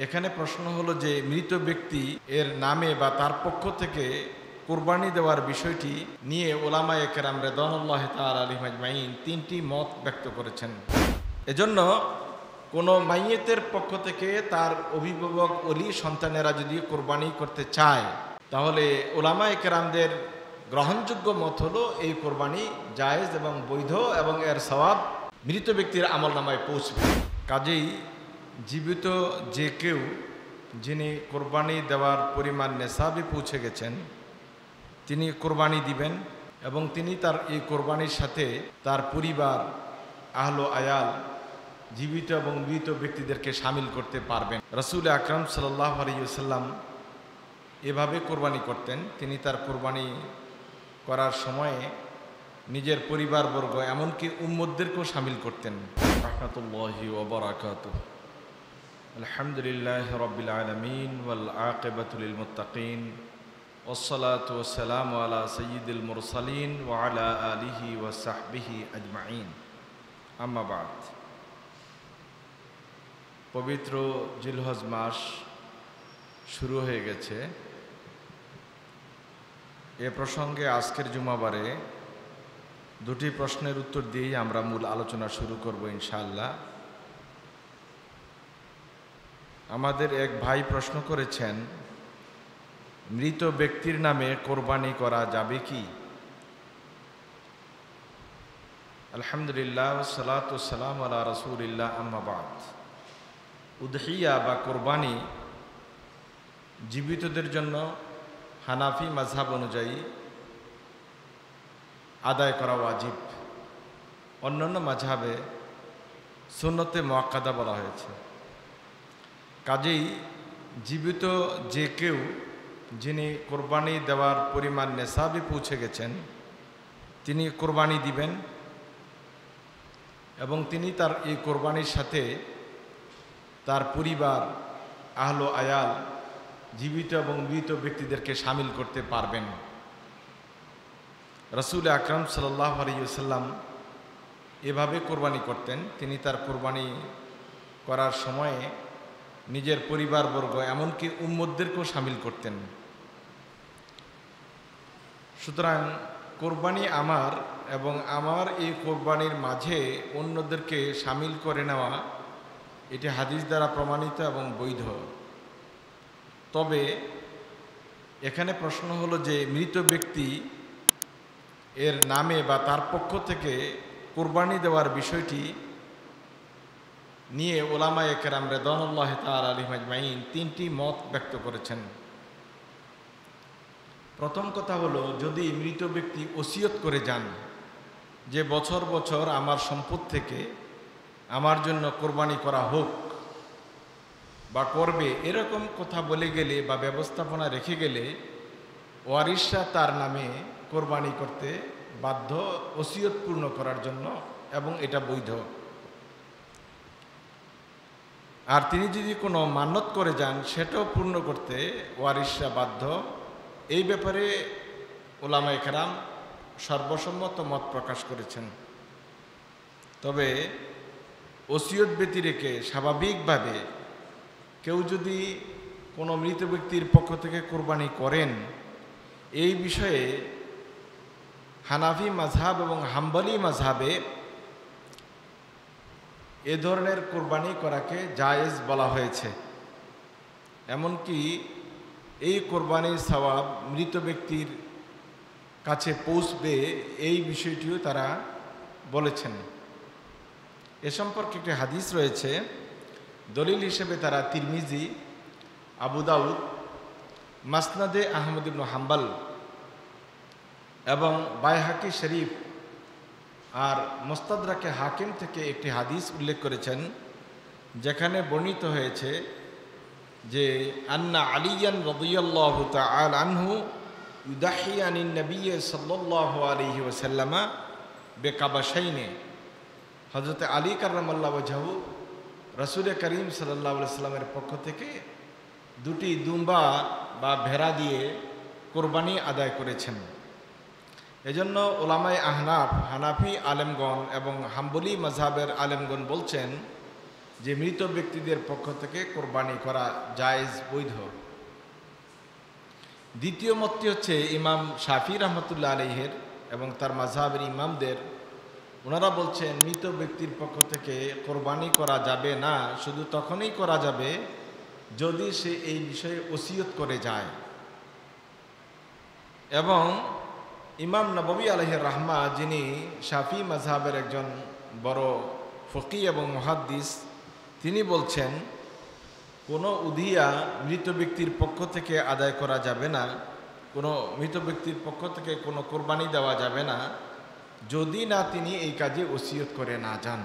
এখানে প্রশ্ন হলো যে মৃত ব্যক্তি এর নামে বা তার পক্ষ থেকে কুরবানি দেওয়ার বিষয়টি নিয়ে ওলামায়ে কেরাম রিদওয়ানুল্লাহি তাআলা আলাইহিম আজমাইন তিনটি মত ব্যক্ত করেছেন। এজন্য কোনো মাইয়েতের পক্ষ থেকে তার অভিভাবক ওলি সন্তানেরা যদি কোরবানি করতে চায় তাহলে ওলামায়ে কেরামদের গ্রহণযোগ্য মত হলো এই কোরবানি জায়েজ এবং বৈধ এবং এর সওয়াব মৃত ব্যক্তির আমলনামায় পৌঁছবে। কাজেই জীবিত যে কেউ যিনি কোরবানি দেওয়ার পরিমাণ নেশাবে পৌঁছে গেছেন তিনি কোরবানি দিবেন এবং তিনি তার এই কোরবানির সাথে তার পরিবার, আহলো আয়াল, জীবিত এবং মৃত ব্যক্তিদেরকে শামিল করতে পারবেন। রাসূল আকরাম সাল্লাল্লাহু আলাইহি ওয়াসাল্লাম এভাবে কোরবানি করতেন। তিনি তার কোরবানি করার সময়ে নিজের পরিবারবর্গ এমনকি উম্মতদেরকেও শামিল করতেন। রাহমাতুল্লাহি ওয়া বারাকাতুহু। আলহামদুলিল্লাহি রাব্বিল আলামিন ওয়াল আকিবাতু লিল মুত্তাকিন ওয়াসসালাতু ওয়াসসালামু আলা সাইয়্যিদিল মুরসালিন ওয়া আলা আলিহি ওয়া সাহবিহি আজমাইন। আম্মা বাদ। পবিত্র জিলহজ মাস শুরু হয়ে গেছে। এ প্রসঙ্গে আজকের জুমাবারে দুটি প্রশ্নের উত্তর দিয়েই আমরা মূল আলোচনা শুরু করব ইনশাআল্লাহ। আমাদের এক ভাই প্রশ্ন করেছেন, মৃত ব্যক্তির নামে কোরবানি করা যাবে কি? আলহামদুলিল্লাহ সালাতু সালাম আলা রাসূলিল্লাহ, আম্মা বাদ। উদহিয়া বা কোরবানি জীবিতদের জন্য হানাফি মাযহাব অনুযায়ী আদায় করা ওয়াজিব। অন্যান্য মাযহাবে সুন্নতে মুআক্কাদা বলা হয়েছে। কাজেই জীবিত যে কেউ যিনি কোরবানি দেওয়ার পরিমাণ নেশাবে পৌঁছে গেছেন তিনি কোরবানি দিবেন এবং তিনি তার এই কোরবানির সাথে তার পরিবার, আহলো আয়াল, জীবিত এবং মৃত ব্যক্তিদেরকে শামিল করতে পারবেন। রাসূল আকরাম সাল্লাল্লাহু আলাইহি ওয়াসাল্লাম এভাবে কোরবানি করতেন। তিনি তার কোরবানি করার সময়ে নিজের পরিবারবর্গ এমনকি উম্মতদেরকেও শামিল করতেন। সুতরাং কোরবানি আমার এবং আমার এই কোরবানির মাঝে অন্যদেরকে শামিল করে নেওয়া এটি হাদিস দ্বারা প্রমাণিত এবং বৈধ। তবে এখানে প্রশ্ন হলো যে মৃত ব্যক্তি এর নামে বা তার পক্ষ থেকে কোরবানি দেওয়ার বিষয়টি নিয়ে ওলামায়ে কেরাম রিদওয়ানুল্লাহি তাআলা আলাইহিম আজমাইন তিনটি মত ব্যক্ত করেছেন। প্রথম কথা হলো, যদি মৃত ব্যক্তি ওসিয়ত করে যান যে বছর বছর আমার সম্পদ থেকে আমার জন্য কোরবানি করা হোক বা করবে, এরকম কথা বলে গেলে বা ব্যবস্থাপনা রেখে গেলে ওয়ারিশরা তার নামে কোরবানি করতে বাধ্য ওসিয়ত পূর্ণ করার জন্য এবং এটা বৈধ। আর তিনি যদি কোনো মান্যত করে যান সেটাও পূর্ণ করতে ওয়ারিশরা বাধ্য। এই ব্যাপারে ওলামায়ে কেরাম সর্বসম্মত মত প্রকাশ করেছেন। তবে ওসিয়ত ব্যতি রেখে স্বাভাবিকভাবে কেউ যদি কোনো মৃত ব্যক্তির পক্ষ থেকে কোরবানি করেন, এই বিষয়ে হানাফি মাযহাব এবং হাম্বলি মাযহাবে এ ধরনের কোরবানি করাকে জায়েজ বলা হয়েছে। এমনকি এই কোরবানির সওয়াব মৃত ব্যক্তির কাছে পৌঁছবে, এই বিষয়টিও তারা বলেছেন। এ সম্পর্কে একটি হাদিস রয়েছে। দলিল হিসেবে তারা তিরমিজি, আবু দাউদ, মাসনাদে আহমদ ইবনে হাম্বল এবং বাইহাকি শরীফ আর মুস্তাদরাকে হাকিম থেকে একটি হাদিস উল্লেখ করেছেন, যেখানে বর্ণিত হয়েছে যে আন্না আলিয়ান রাদিয়াল্লাহু তাআলা আনহু ইউদাহি আনিন নবী সাল্লাল্লাহু আলাইহি ওয়াসাল্লাম বিকাবাশাইনে। হযরত আলী কাররামাল্লাহু ওয়াজহু রাসূল করিম সাল্লাল্লাহু আলাইহি ওয়াসাল্লামের পক্ষ থেকে দুটি দুম্বা বা ভেড়া দিয়ে কোরবানি আদায় করেছেন। এজন্য ওলামায়ে আহনাফ, হানাফি আলেমগণ এবং হাম্বলি মাযহাবের আলেমগণ বলছেন যে মৃত ব্যক্তিদের পক্ষ থেকে কোরবানি করা জায়েজ, বৈধ। দ্বিতীয় মতটি হচ্ছে ইমাম শাফি রহমতুল্লাহ আলাইহের এবং তার মাযহাবের ইমামদের। ওনারা বলছেন মৃত ব্যক্তির পক্ষ থেকে কোরবানি করা যাবে না, শুধু তখনই করা যাবে যদি সে এই বিষয়ে ওসিয়ত করে যায়। এবং ইমাম নববী আলাইহির রাহমা, যিনি শাফি মাযহাবের একজন বড় ফকি এবং মুহাদ্দিস, তিনি বলছেন কোনো উদিয়া মৃত ব্যক্তির পক্ষ থেকে আদায় করা যাবে না, কোনো মৃত ব্যক্তির পক্ষ থেকে কোনো কোরবানি দেওয়া যাবে না যদি না তিনি এই কাজে ওসিয়ত করে না যান।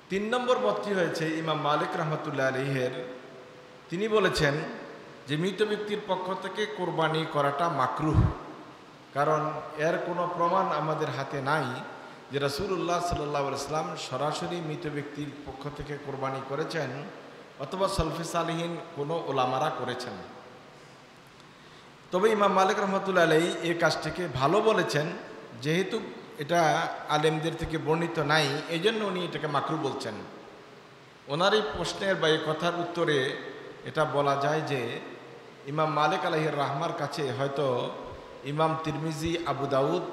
3 নম্বর মতটি হয়েছে ইমাম মালিক রহমতুল্লাহ আলাইহের। তিনি বলেছেন যে মৃত ব্যক্তির পক্ষ থেকে কোরবানি করাটা মাকরুহ, কারণ এর কোনো প্রমাণ আমাদের হাতে নাই যে রাসূলুল্লাহ সাল্লাল্লাহু আলাইহি ওয়াসাল্লাম সরাসরি মৃত ব্যক্তির পক্ষ থেকে কোরবানি করেছেন অথবা সলফে সালিহিন কোনো ওলামারা করেছেন। তবে ইমাম মালিক রহমতুল্লাহ আলাইহি এই কাজটিকে ভালো বলেছেন, যেহেতু এটা আলেমদের থেকে বর্ণিত নাই, এই জন্য উনি এটাকে মাকরুহ বলছেন। ওনার এই প্রশ্নের বা এই কথার উত্তরে এটা বলা যায় যে ইমাম মালিক আলাইহির রাহমার কাছে হয়তো ইমাম তিরমিজি, আবু দাউদ,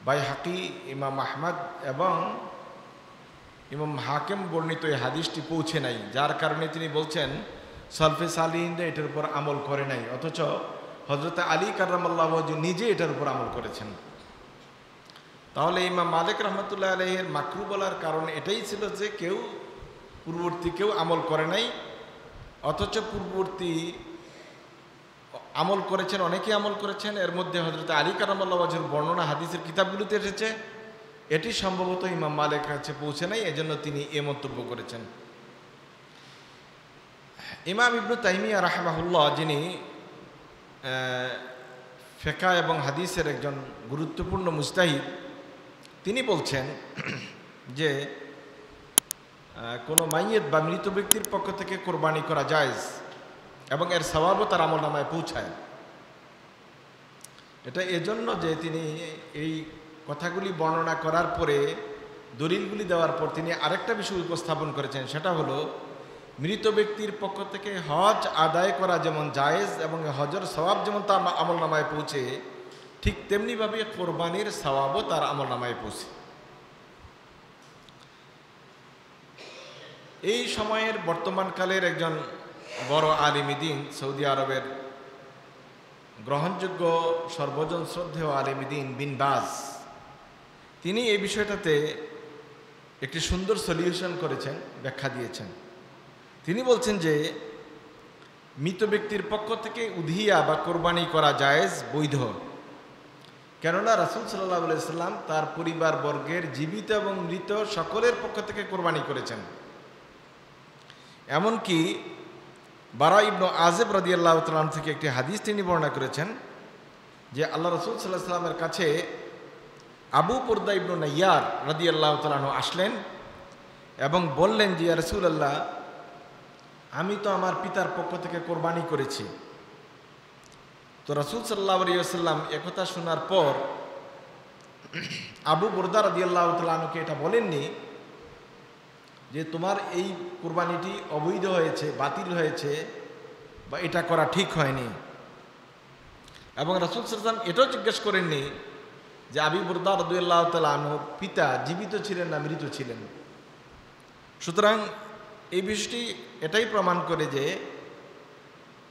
বাইহাকি, ইমাম আহমদ এবং ইমাম হাকিম বর্ণিত এই হাদিসটি পৌঁছে নাই, যার কারণে তিনি বলছেন সলফে সালিহিনরা এটার উপর আমল করে নাই, অথচ হযরত আলী কাররামাল্লাহু ওয়াজহু নিজে এটার উপর আমল করেছেন। তাহলে ইমাম মালিক রহমতুল্লাহ আলাইহির মাকরুহ বলার কারণ এটাই ছিল যে পূর্ববর্তী কেউ আমল করে নাই, অথচ পূর্ববর্তী আমল করেছেন, অনেকেই আমল করেছেন। এর মধ্যে হযরত আলী কাররামাল্লাহু ওয়াজহুর বর্ণনা হাদিসের কিতাবগুলোতে এসেছে, এটি সম্ভবত ইমাম মালিকের কাছে পৌঁছে নাই, এজন্য তিনি এ মন্তব্য করেছেন। ইমাম ইবনে তাইমিয়া রাহিমাহুল্লাহ, যিনি ফিকহ এবং হাদিসের একজন গুরুত্বপূর্ণ মুজতাহিদ, তিনি বলছেন যে কোনো মাইয়িত বা মৃত ব্যক্তির পক্ষ থেকে কোরবানি করা জায়েজ এবং এর সওয়াবও তার আমলনামায় পৌঁছায়। এটা এজন্য যে তিনি এই কথাগুলি বর্ণনা করার পরে, দলিলগুলি দেওয়ার পর তিনি আরেকটা বিষয় উপস্থাপন করেছেন, সেটা হলো মৃত ব্যক্তির পক্ষ থেকে হজ আদায় করা যেমন জায়েজ এবং হজের সওয়াব যেমন তার আমলনামায় পৌঁছে, ঠিক তেমনিভাবে কোরবানির সওয়াবও তার আমলনামায় পৌঁছে। এই সময়ের বর্তমানকালের একজন বড় আলিমে দ্বীন, সৌদি আরবের গ্রহণযোগ্য সর্বজন শ্রদ্ধেয় আলিমে দ্বীন বিন বাজ, তিনি এই বিষয়টাতে একটি সুন্দর সলিউশন করেছেন, ব্যাখ্যা দিয়েছেন। তিনি বলছেন যে মৃত ব্যক্তির পক্ষ থেকে উধিয়া বা কোরবানি করা জায়েজ, বৈধ, কেননা রাসূল সাল্লাল্লাহু আলাইহি সাল্লাম তার পরিবার বর্গের জীবিত এবং মৃত সকলের পক্ষ থেকে কোরবানি করেছেন। এমনকি বারা ইবনে আযিব রাদিয়াল্লাহু তাআলা থেকে একটি হাদিস তিনি বর্ণনা করেছেন যে আল্লাহ রাসূল সাল্লাল্লাহু আলাইহি সাল্লামের কাছে আবু বুরদা ইবনে নাইয়ার রাদিয়াল্লাহু তাআলা আসলেন এবং বললেন যে ইয়া রাসূলুল্লাহ, আমি তো আমার পিতার পক্ষ থেকে কোরবানি করেছি। তো রাসূল সাল্লাল্লাহু আলাইহি ওয়াসাল্লাম একথা শোনার পর আবু বুরদা রাদিয়াল্লাহু তাআলাকে এটা বলেননি যে তোমার এই কোরবানিটি অবৈধ হয়েছে, বাতিল হয়েছে, বা এটা করা ঠিক হয়নি। এবং রাসূল সাল্লাল্লাহু আলাইহি ওয়াসাল্লাম এটাও জিজ্ঞেস করেননি যে আবু বুরদা রাদিয়াল্লাহু তাআলা আনহুর পিতা জীবিত ছিলেন না মৃত ছিলেন। সুতরাং এই বিষয়টি এটাই প্রমাণ করে যে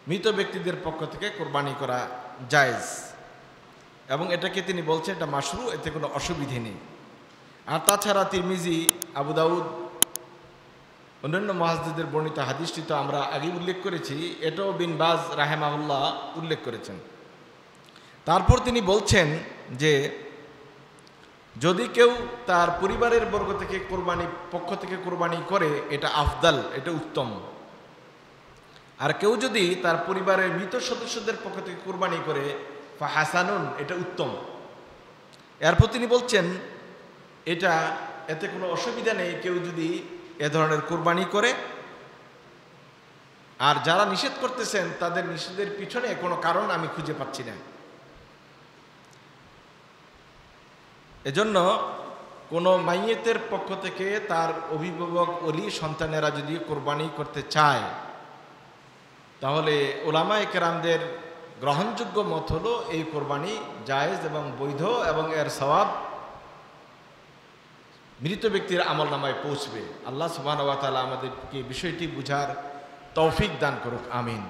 মৃত ব্যক্তিদের পক্ষ থেকে কোরবানি করা জায়েজ, এবং এটাকে তিনি বলছেন এটা মাশরু, এতে কোনো অসুবিধে নেই। আর তাছাড়া তিরমিজি, আবু দাউদ, অন্যান্য মুহাদ্দিসদের বর্ণিত হাদিসটি তো আমরা আগে উল্লেখ করেছি, এটাও বিন বাজ রাহিমাহুল্লাহ উল্লেখ করেছেন। তারপর তিনি বলছেন যে যদি কেউ তার পরিবারের বর্গ থেকে পক্ষ থেকে কোরবানি করে, এটা আফদাল, এটা উত্তম। আর কেউ যদি তার পরিবারের মৃত সদস্যদের পক্ষ থেকে কোরবানি করে, ফাহাসানুন, এটা উত্তম। এরপর তিনি বলছেন এতে কোনো অসুবিধা নেই কেউ যদি এ ধরনের কোরবানি করে। আর যারা নিষেধ করতেছেন তাদের নিষেধের পিছনে কোনো কারণ আমি খুঁজে পাচ্ছি না। এজন্য কোনো মাইয়েতের পক্ষ থেকে তার অভিভাবক ওলি সন্তানেরা যদি কোরবানি করতে চায়, তাহলে উলামায়ে কেরামদের গ্রহণযোগ্য মত হলো এই কোরবানি জায়েজ এবং বৈধ, এবং এর সওয়াব মৃত ব্যক্তির আমলনামায় পৌঁছবে। আল্লাহ সুবহানাহু ওয়া তাআলা আমাদেরকে বিষয়টি বুঝার তৌফিক দান করুক, আমিন।